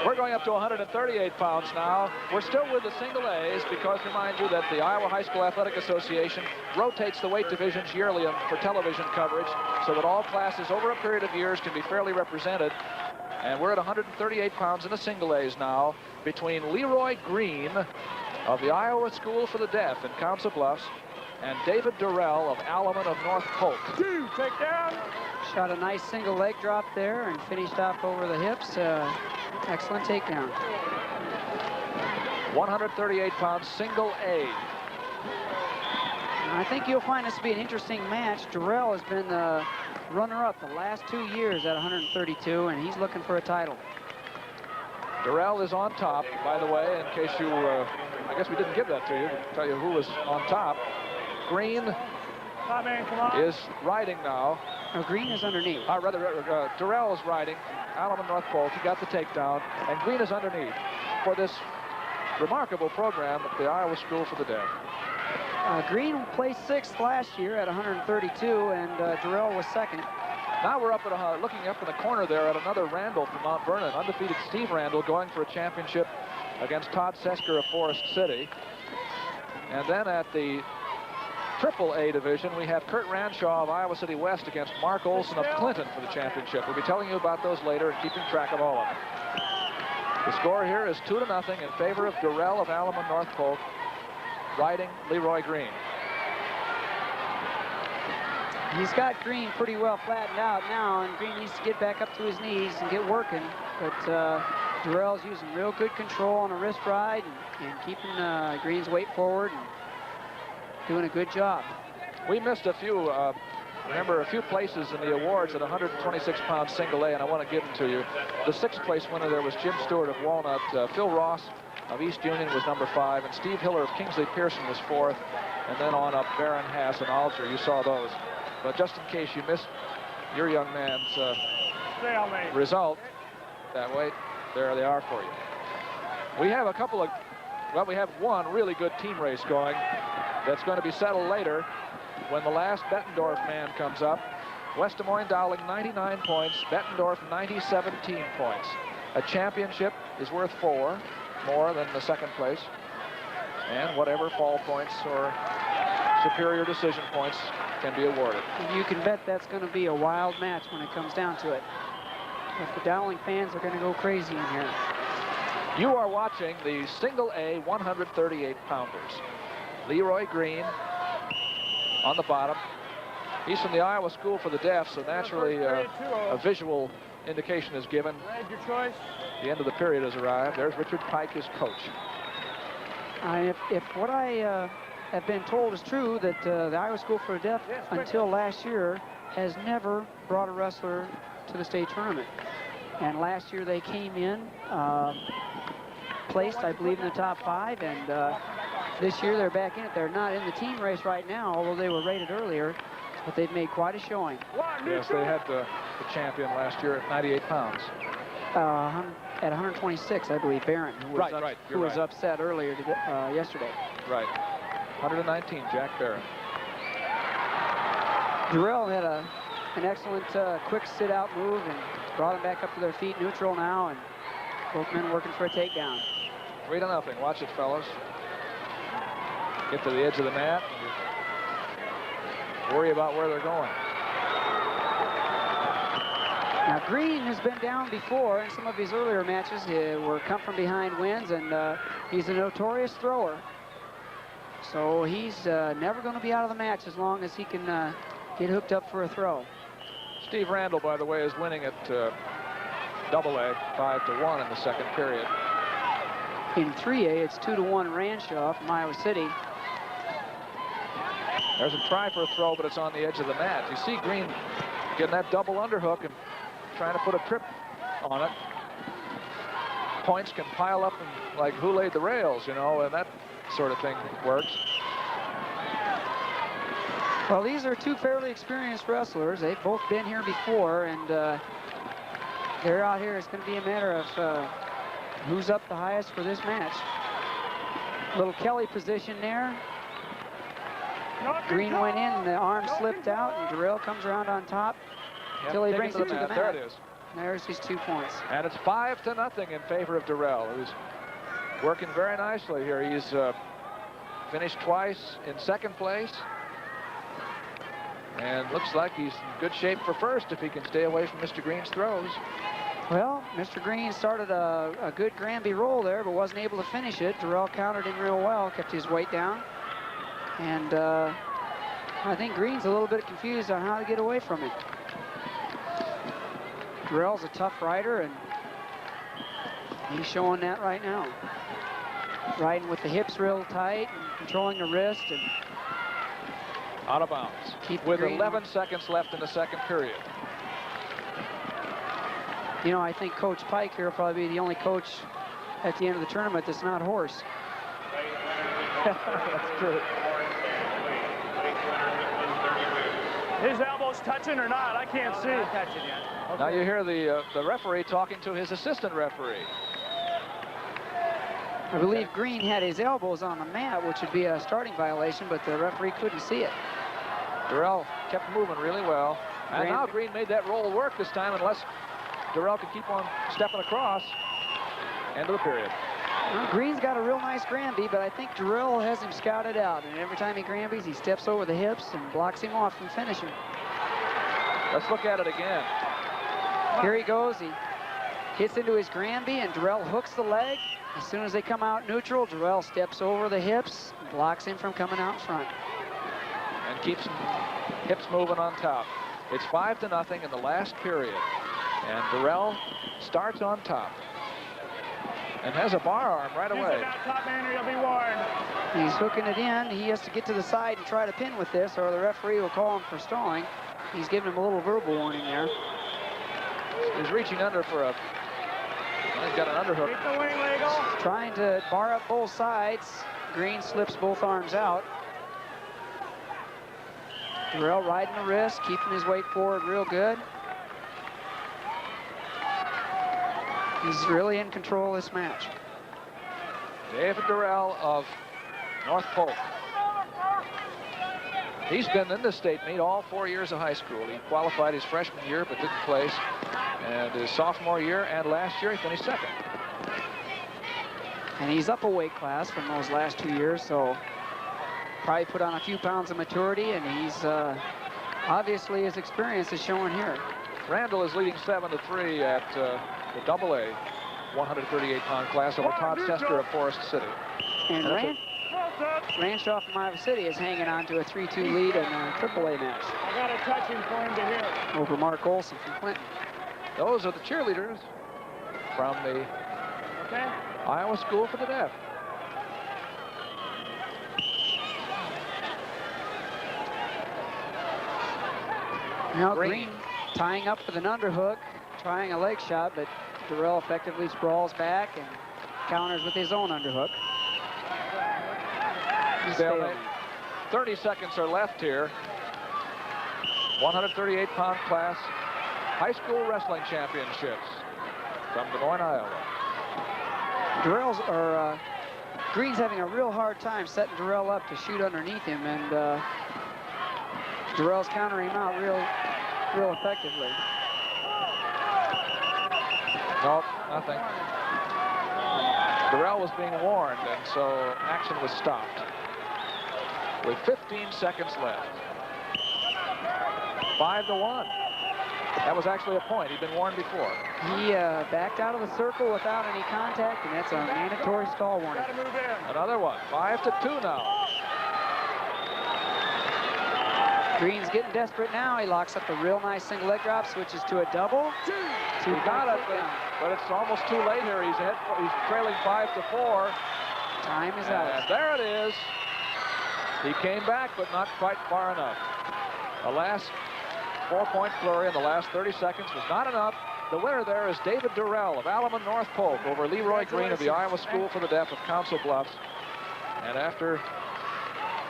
We're going up to 138 pounds now. We're still with the single A's because, remind you, that the Iowa High School Athletic Association rotates the weight divisions yearly for television coverage so that all classes over a period of years can be fairly represented. And we're at 138 pounds in the single A's now between Leroy Green of the Iowa School for the Deaf in Council Bluffs and David Durrell of Alaman of North Polk. Take down. Shot a nice single leg drop there and finished off over the hips. Excellent takedown. 138 pounds single A. I think you'll find this to be an interesting match. Durrell has been the runner-up the last 2 years at 132, and he's looking for a title. Durrell is on top, by the way, in case you, I guess we didn't give that to you, to tell you who was on top. Green is riding now. No, Green is underneath. Durrell is riding. Alaman North Polk, he got the takedown, and Green is underneath for this remarkable program at the Iowa School for the Deaf. Green placed 6th last year at 132, and Durrell was 2nd. Now we're up at looking up in the corner there at another Randall from Mount Vernon, undefeated Steve Randall going for a championship against Todd Sesker of Forest City. And then at the Triple-A division, we have Kurt Ranshaw of Iowa City West against Mark Olson of Clinton for the championship. We'll be telling you about those later and keeping track of all of them. The score here is 2-0 in favor of Durrell of Alaman North Polk, riding Leroy Green. He's got Green pretty well flattened out now, and Green needs to get back up to his knees and get working. But Durrell's using real good control on a wrist ride and keeping Green's weight forward and doing a good job. We missed a few, remember, a few places in the awards at 126-pound single A, and I want to give them to you. The 6th place winner there was Jim Stewart of Walnut. Phil Ross of East Union was number 5, and Steve Hiller of Kingsley Pearson was 4th, and then on up Barron, Haas, and Alger. You saw those. But just in case you missed your young man's result that way, there they are for you. We have a couple of, well, we have one really good team race going that's going to be settled later when the last Bettendorf man comes up. West Des Moines Dowling 99 points, Bettendorf 17 points. A championship is worth 4 more than the 2nd place, and whatever fall points or superior decision points can be awarded. And you can bet that's going to be a wild match when it comes down to it. But the Dowling fans are going to go crazy in here. You are watching the single A 138 pounders. Leroy Green on the bottom. He's from the Iowa School for the Deaf, so naturally a visual indication is given. The end of the period has arrived. There's Richard Pike, his coach. If what I have been told is true, that the Iowa School for the Deaf until last year has never brought a wrestler to the state tournament. And last year they came in, placed, I believe, in the top 5, and this year they're back in it. They're not in the team race right now, although they were rated earlier, but they've made quite a showing. Yes, they had the champion last year at 98 pounds. At 126, I believe, Barron, who was upset earlier yesterday. Right. 119, Jack Barron. Durrell had an excellent quick sit-out move and brought them back up to their feet, neutral now, and both men working for a takedown. 3-0. Watch it, fellas. Get to the edge of the mat. Worry about where they're going. Now, Green has been down before in some of his earlier matches. Were come from behind wins, and he's a notorious thrower. So he's never going to be out of the match as long as he can get hooked up for a throw. Steve Randall, by the way, is winning at Double-A 5-1 in the 2nd period. In 3A, it's 2-1 Ranshaw from Iowa City. There's a try for a throw, but it's on the edge of the mat. You see Green getting that double underhook and trying to put a trip on it. Points can pile up and, like, who laid the rails, you know, and that sort of thing works. Well, these are two fairly experienced wrestlers. They've both been here before, and they're out here. It's going to be a matter of who's up the highest for this match. Little Kelly position there. Green went in, and the arm slipped out, and Durrell comes around on top until he brings it to the mat. There it is. There's his 2 points. And it's 5-0 in favor of Durrell, who's working very nicely here. He's finished twice in second place. And looks like he's in good shape for first if he can stay away from Mr. Green's throws. Well, Mr. Green started a good Granby roll there, but wasn't able to finish it. Durrell countered him real well, kept his weight down. And I think Green's a little bit confused on how to get away from it. Durrell's a tough rider, and he's showing that right now. Riding with the hips real tight and controlling the wrist. And out of bounds with 11 seconds left in the second period. You know, I think Coach Pike here will probably be the only coach at the end of the tournament that's not hoarse. That's true. His elbow's touching or not? I can't see. Not touching yet. Okay. Now you hear the referee talking to his assistant referee. I believe Green had his elbows on the mat, which would be a starting violation, but the referee couldn't see it. Durrell kept moving really well. And now Green made that roll work this time, unless Durrell could keep on stepping across. End of the period. Well, Green's got a real nice Granby, but I think Durrell has him scouted out. And every time he Granbies, he steps over the hips and blocks him off from finishing. Let's look at it again. Here he goes. He hits into his Granby, and Durrell hooks the leg. As soon as they come out neutral, Durrell steps over the hips and blocks him from coming out front. And keeps hips moving on top. It's 5-0 in the last period. And Durrell starts on top. And has a bar arm right away. Top man, or you'll be warned. He's hooking it in. He has to get to the side and try to pin with this, or the referee will call him for stalling. He's giving him a little verbal warning there. He's reaching under for a... He's got an underhook. Keep the wing legal. Trying to bar up both sides. Green slips both arms out. Durrell riding the wrist, keeping his weight forward real good. He's really in control of this match. David Durrell of North Polk. He's been in the state meet all 4 years of high school. He qualified his freshman year but didn't place. And his sophomore year and last year he finished second. And he's up a weight class from those last 2 years, so probably put on a few pounds of maturity, and he's obviously his experience is showing here. Randall is leading 7-3 at the AA 138-pound class over Todd Sesker of Forest City. And Ranshaw from Iowa City is hanging on to a 3-2 lead in a AAA match. I got to touch him for him to hit. Over Mark Olson from Clinton. Those are the cheerleaders from the Iowa School for the Deaf. Now Green tying up with an underhook, trying a leg shot, but Durrell effectively sprawls back and counters with his own underhook. Stalemate. 30 seconds are left here. 138-pound class high school wrestling championships from Des Moines, Iowa. Green's having a real hard time setting Durrell up to shoot underneath him, and Durrell's countering him out real effectively. Nope, nothing. Durrell was being warned, and so action was stopped. With 15 seconds left. 5-1. That was actually a point. He'd been warned before. He backed out of the circle without any contact, and that's a mandatory stall warning. Got to move in. Another one. 5-2 now. Green's getting desperate now. He locks up a real nice single leg drop, switches to a double. He got it, but it's almost too late here. He's trailing 5-4. Time is out. And there it is. He came back, but not quite far enough. The last 4-point flurry in the last 30 seconds was not enough. The winner there is David Durrell of Alaman North Polk over Leroy Green of the Iowa School for the Deaf of Council Bluffs. And after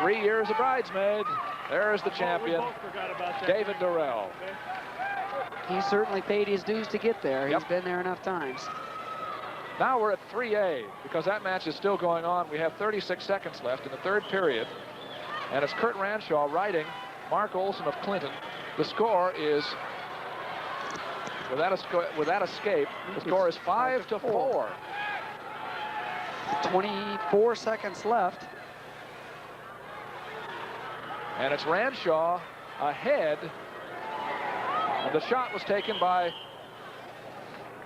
3 years of bridesmaid, there's the champion, David Durrell. He certainly paid his dues to get there. Yep. He's been there enough times. Now we're at 3A because that match is still going on. We have 36 seconds left in the third period. And it's Kurt Ranshaw riding Mark Olson of Clinton. The score is with that escape. The score is 5-4. 24 seconds left. And it's Ranshaw ahead. And the shot was taken by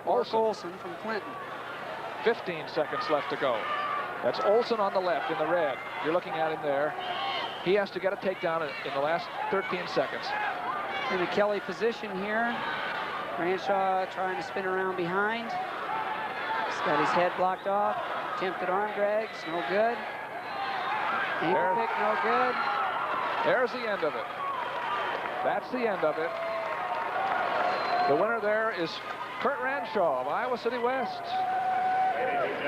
Olson from Clinton. 15 seconds left to go. That's Olson on the left in the red. You're looking at him there. He has to get a takedown in the last 13 seconds. In the Kelly position here. Ranshaw trying to spin around behind. He's got his head blocked off. Attempted arm drags, no good. Ankle pick, no good. There's the end of it. That's the end of it. The winner there is Kurt Ranshaw of Iowa City West.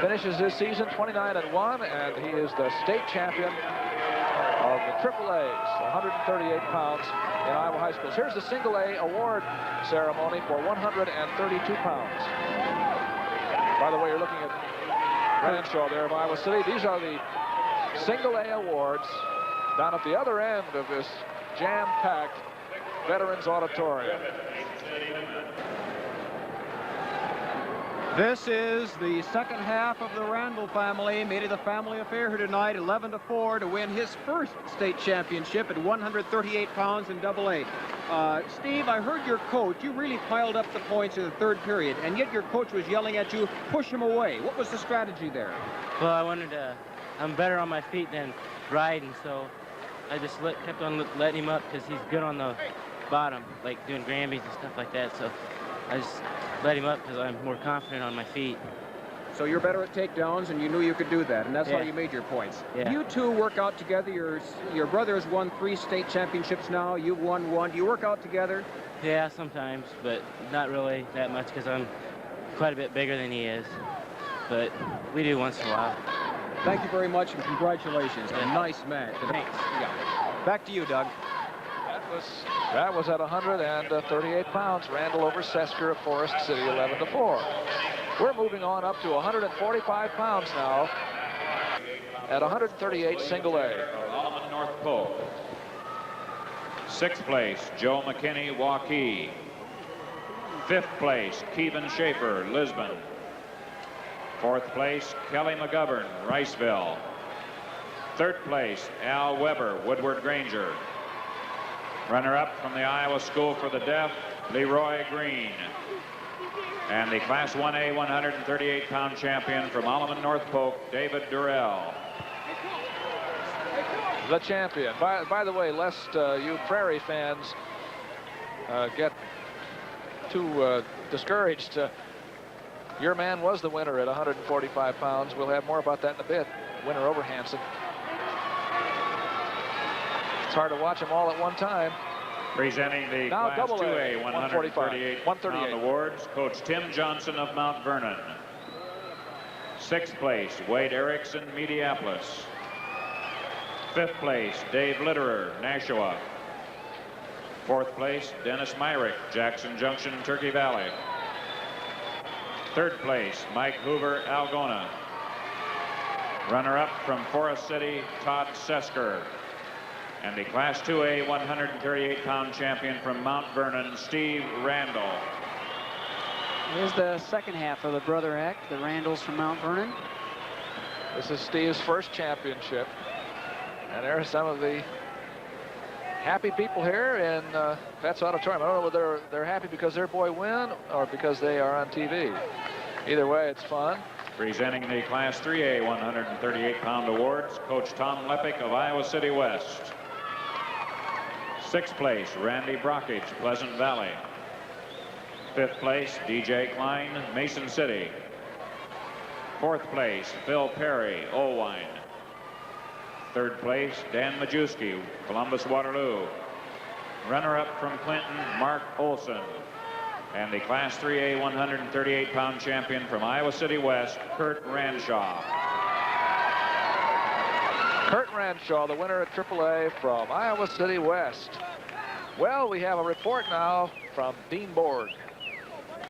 Finishes his season 29-1, and he is the state champion of the AAAs, 138 pounds in Iowa high schools. Here's the single A award ceremony for 132 pounds. By the way, you're looking at Ranshaw there of Iowa City. These are the single A awards down at the other end of this jam-packed Veterans Auditorium. This is the second half of the Randall family. Made it a family affair here tonight, 11-4 to win his first state championship at 138 pounds in AA. Steve, I heard your coach, you really piled up the points in the third period, and yet your coach was yelling at you, push him away. What was the strategy there? Well, I'm better on my feet than riding, so I just kept on letting him up because he's good on the bottom, like doing Grambies and stuff like that, so I just let him up because I'm more confident on my feet. So you're better at takedowns, and you knew you could do that, and that's how you made your points. Yeah. You two work out together. Your brother has won 3 state championships now. You've won 1. Do you work out together? Yeah, sometimes, but not really that much because I'm quite a bit bigger than he is. But we do once in a while. Thank you very much, and congratulations. A nice match. Thanks. Yeah. Back to you, Doug. That was at 138 pounds. Randall over Sesker of Forest City, 11-4. We're moving on up to 145 pounds now at 138 single A. Olson, North Polk. 6th place, Joe McKinney, Waukee. 5th place, Kevin Schaefer, Lisbon. 4th place, Kelly McGovern, Riceville. 3rd place, Al Weber, Woodward Granger. Runner-up from the Iowa School for the Deaf, Leroy Green. And the Class 1A 138-pound champion from Olson, North Polk, David Durrell. The champion. By the way, lest you Prairie fans get too discouraged, your man was the winner at 145 pounds. We'll have more about that in a bit. Winner over Hansen. It's hard to watch them all at one time. Presenting the Now Class double 2A A, 138 pound awards, Coach Tim Johnson of Mount Vernon. 6th place, Wade Erickson, Mediapolis. 5th place, Dave Litterer, Nashua. 4th place, Dennis Myrick, Jackson Junction, Turkey Valley. 3rd place, Mike Hoover, Algona. Runner-up from Forest City, Todd Sesker. And the Class 2A 138-pound champion from Mount Vernon, Steve Randall. Here's the second half of the Brother Act, the Randalls from Mount Vernon. This is Steve's first championship. And there are some of the happy people here in Vets Auditorium. I don't know whether they're happy because their boy win or because they are on TV. Either way, it's fun. Presenting the Class 3A 138-pound awards, Coach Tom Lepick of Iowa City West. 6th place, Randy Brockage, Pleasant Valley. 5th place, DJ Klein, Mason City. 4th place, Phil Perry, Olwine. 3rd place, Dan Majewski, Columbus Waterloo. Runner-up from Clinton, Mark Olson. And the Class 3A 138-pound champion from Iowa City West, Kurt Ranshaw. Kurt Ranshaw, the winner at AAA from Iowa City West. Well, we have a report now from Dean Borg.